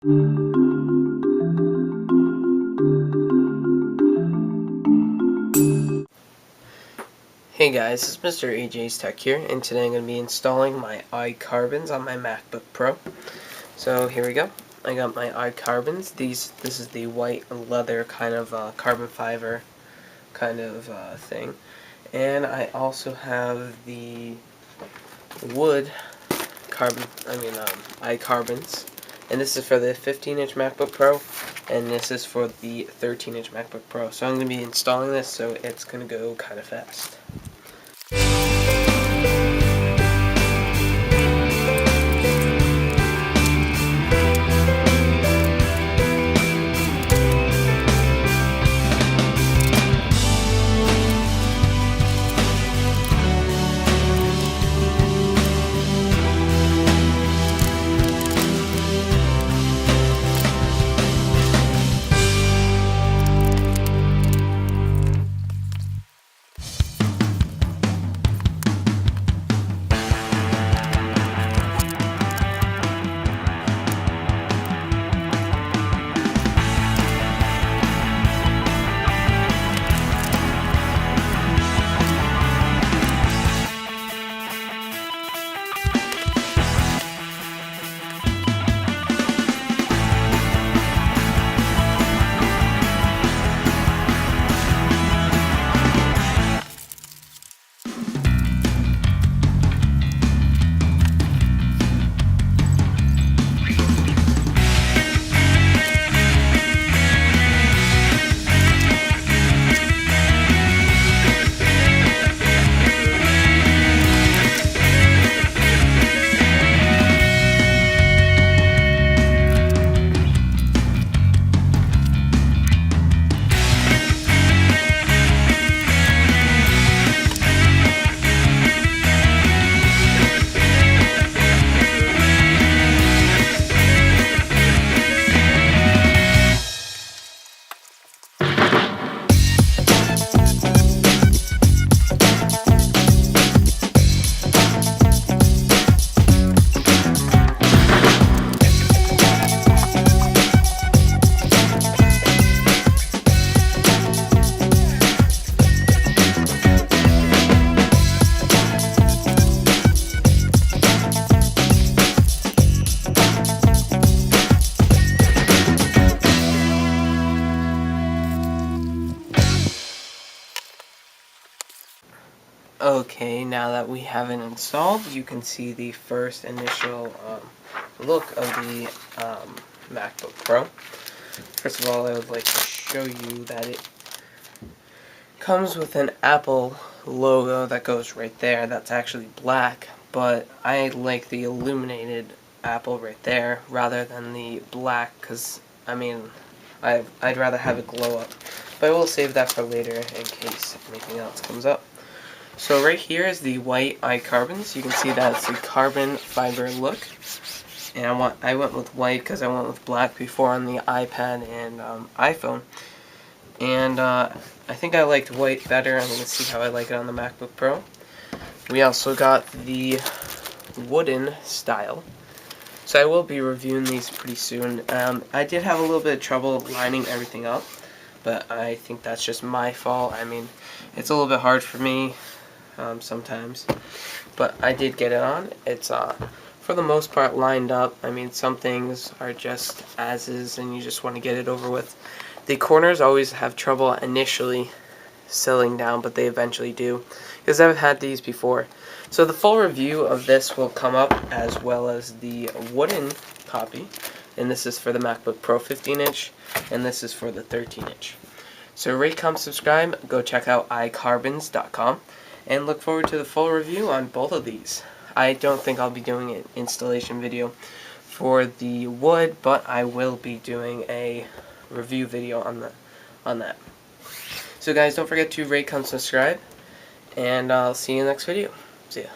Hey guys, it's Mr. AJ's Tech here, and today I'm going to be installing my iCarbons on my MacBook Pro. So here we go. I got my iCarbons. This is the white leather kind of carbon fiber kind of thing, and I also have the wood iCarbons, and this is for the 15-inch MacBook Pro, and this is for the 13-inch MacBook Pro. So I'm going to be installing this, so it's going to go kind of fast. Okay, now that we have it installed, you can see the first initial look of the MacBook Pro. First of all, I would like to show you that it comes with an Apple logo that goes right there. That's actually black, but I like the illuminated Apple right there rather than the black, because, I mean, I'd rather have it glow up. But I will save that for later in case anything else comes up. So right here is the white iCarbons. You can see that it's a carbon fiber look, and I went with white because I went with black before on the iPad and iPhone, and I think I liked white better. I'm going to see how I like it on the MacBook Pro. We also got the wooden style, so I will be reviewing these pretty soon. I did have a little bit of trouble lining everything up, but I think that's just my fault. I mean, it's a little bit hard for me sometimes, but I did get it on. It's for the most part lined up. I mean, some things are just as is and you just want to get it over with. The corners always have trouble initially settling down, but they eventually do, because I've had these before. So the full review of this will come up, as well as the wooden copy, and this is for the MacBook Pro 15-inch, and this is for the 13-inch. So rate, comment, subscribe, go check out iCarbons.com, and look forward to the full review on both of these. I don't think I'll be doing an installation video for the wood, but I will be doing a review video on that. So guys, don't forget to rate, comment, subscribe, and I'll see you in the next video. See ya.